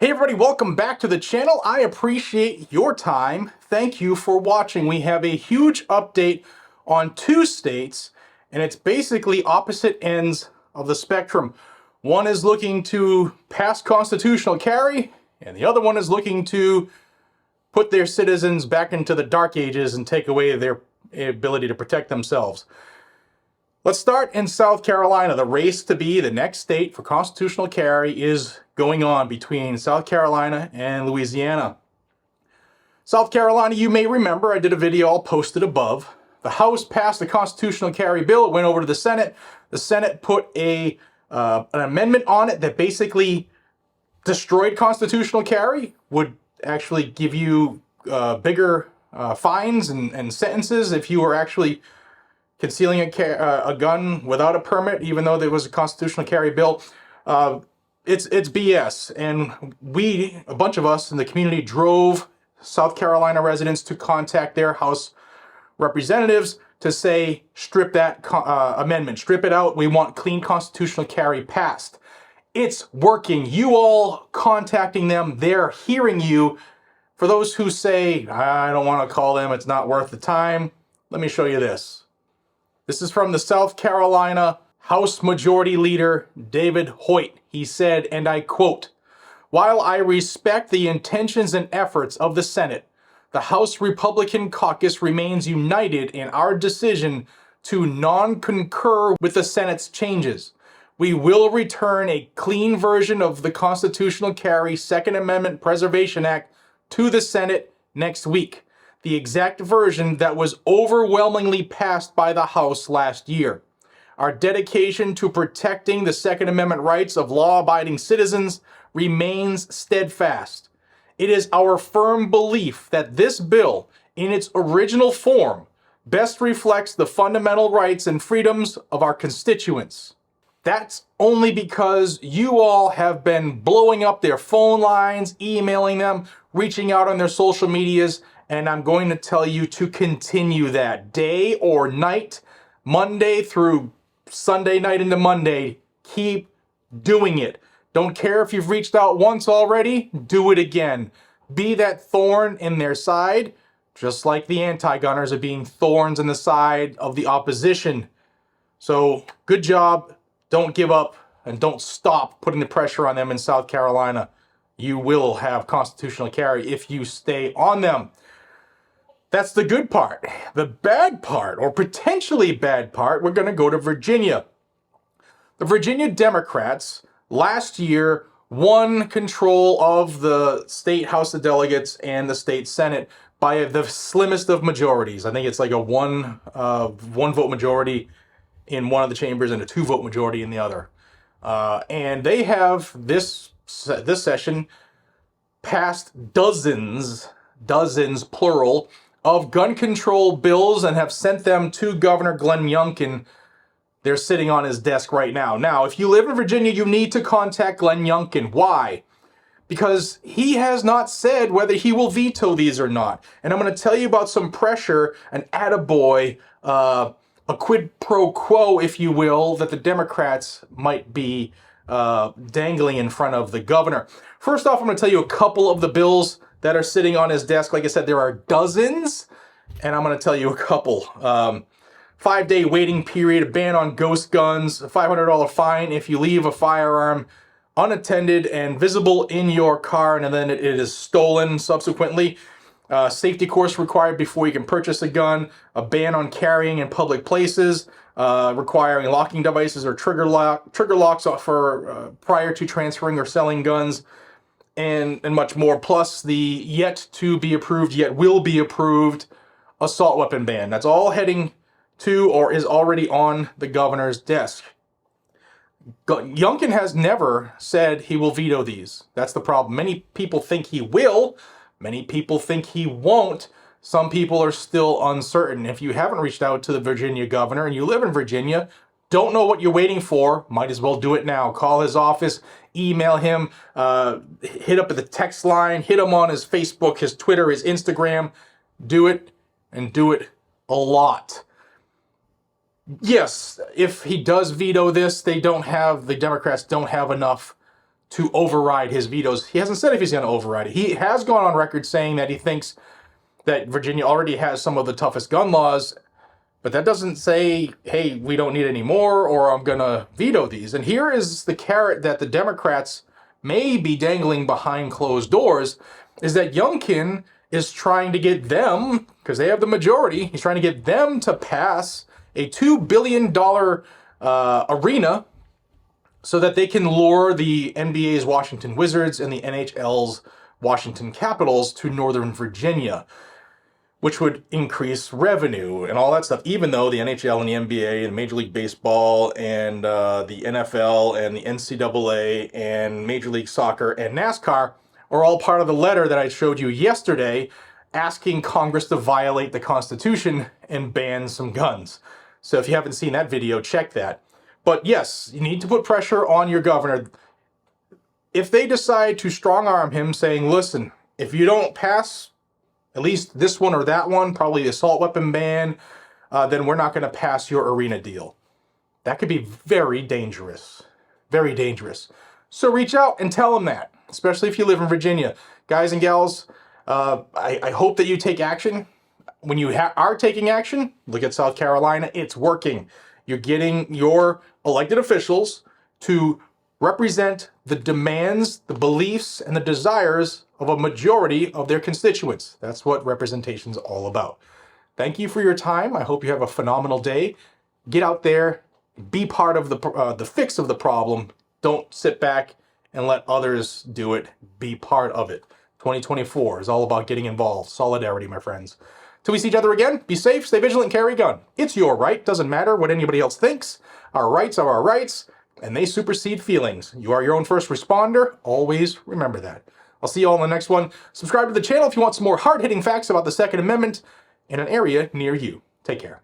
Hey everybody, welcome back to the channel. I appreciate your time. Thank you for watching. We have a huge update on two states, and it's basically opposite ends of the spectrum. One is looking to pass constitutional carry, and the other one is looking to put their citizens back into the dark ages and take away their ability to protect themselves. Let's start in South Carolina. The race to be the next state for constitutional carry is going on between South Carolina and Louisiana. South Carolina, you may remember, I did a video, I'll post it above. The House passed the constitutional carry bill. It went over to the Senate. The Senate put an amendment on it that basically destroyed constitutional carry, would actually give you bigger fines and sentences if you were actually concealing a gun without a permit, even though there was a constitutional carry bill. It's BS. And a bunch of us in the community, drove South Carolina residents to contact their House representatives to say, strip that amendment, strip it out. We want clean constitutional carry passed. It's working. You all contacting them, they're hearing you. For those who say, I don't want to call them, it's not worth the time, let me show you this. This is from the South Carolina House Majority Leader, David Hoyt. He said, and I quote, "While I respect the intentions and efforts of the Senate, the House Republican caucus remains united in our decision to non-concur with the Senate's changes. We will return a clean version of the Constitutional Carry Second Amendment Preservation Act to the Senate next week, the exact version that was overwhelmingly passed by the House last year. Our dedication to protecting the Second Amendment rights of law-abiding citizens remains steadfast. It is our firm belief that this bill, in its original form, best reflects the fundamental rights and freedoms of our constituents." That's only because you all have been blowing up their phone lines, emailing them, reaching out on their social medias, and I'm going to tell you to continue that day or night, Monday through Sunday night into Monday. Keep doing it. Don't care if you've reached out once already, do it again. Be that thorn in their side, just like the anti-gunners are being thorns in the side of the opposition. So good job. Don't give up and don't stop putting the pressure on them in South Carolina. You will have constitutional carry if you stay on them. That's the good part. The bad part, or potentially bad part, we're going to go to Virginia. The Virginia Democrats last year won control of the state House of Delegates and the state Senate by the slimmest of majorities. I think it's like a one vote majority in one of the chambers and a 2-vote majority in the other. And they have this session passed dozens plural, of gun control bills and have sent them to Governor Glenn Youngkin. They're sitting on his desk right now. Now, if you live in Virginia, you need to contact Glenn Youngkin. Why? Because he has not said whether he will veto these or not. And I'm going to tell you about some pressure, an attaboy, a quid pro quo, if you will, that the Democrats might be dangling in front of the governor. First off, I'm going to tell you a couple of the bills that are sitting on his desk. Like I said, there are dozens, and I'm going to tell you a couple. 5-day waiting period, a ban on ghost guns, a $500 fine if you leave a firearm unattended and visible in your car and then it is stolen subsequently. Safety course required before you can purchase a gun, a ban on carrying in public places, requiring locking devices or trigger locks for prior to transferring or selling guns, and much more, plus the yet to be approved, yet will be approved assault weapon ban. That's all heading to or is already on the governor's desk. Youngkin has never said he will veto these. That's the problem. Many people think he will. Many people think he won't. Some people are still uncertain. If you haven't reached out to the Virginia governor and you live in Virginia, don't know what you're waiting for, might as well do it now. Call his office, email him, hit up at the text line, hit him on his Facebook, his Twitter, his Instagram. Do it, and do it a lot. Yes, if he does veto this, the Democrats don't have enough to override his vetoes. He hasn't said if he's going to override it. He has gone on record saying that he thinks that Virginia already has some of the toughest gun laws, but that doesn't say, hey, we don't need any more, or I'm going to veto these. And here is the carrot that the Democrats may be dangling behind closed doors, is that Youngkin is trying to get them, because they have the majority, he's trying to get them to pass a $2 billion arena so that they can lure the NBA's Washington Wizards and the NHL's Washington Capitals to Northern Virginia, which would increase revenue and all that stuff, even though the NHL and the NBA and Major League Baseball and the NFL and the NCAA and Major League Soccer and NASCAR are all part of the letter that I showed you yesterday asking Congress to violate the Constitution and ban some guns. So if you haven't seen that video, check that. But yes, you need to put pressure on your governor. If they decide to strong-arm him saying, listen, if you don't pass at least this one or that one, probably the assault weapon ban, then we're not going to pass your arena deal. That could be very dangerous. Very dangerous. So reach out and tell them that, especially if you live in Virginia. Guys and gals, I hope that you take action. When you are taking action, look at South Carolina. It's working. You're getting your elected officials to represent the demands, the beliefs, and the desires of a majority of their constituents. That's what representation's all about. Thank you for your time. I hope you have a phenomenal day. Get out there, be part of the fix of the problem. Don't sit back and let others do it. Be part of it. 2024 is all about getting involved. Solidarity, my friends. Till we see each other again, be safe, stay vigilant, carry a gun. It's your right. Doesn't matter what anybody else thinks. Our rights are our rights, and they supersede feelings. You are your own first responder. Always remember that. I'll see you all in the next one. Subscribe to the channel if you want some more hard-hitting facts about the Second Amendment in an area near you. Take care.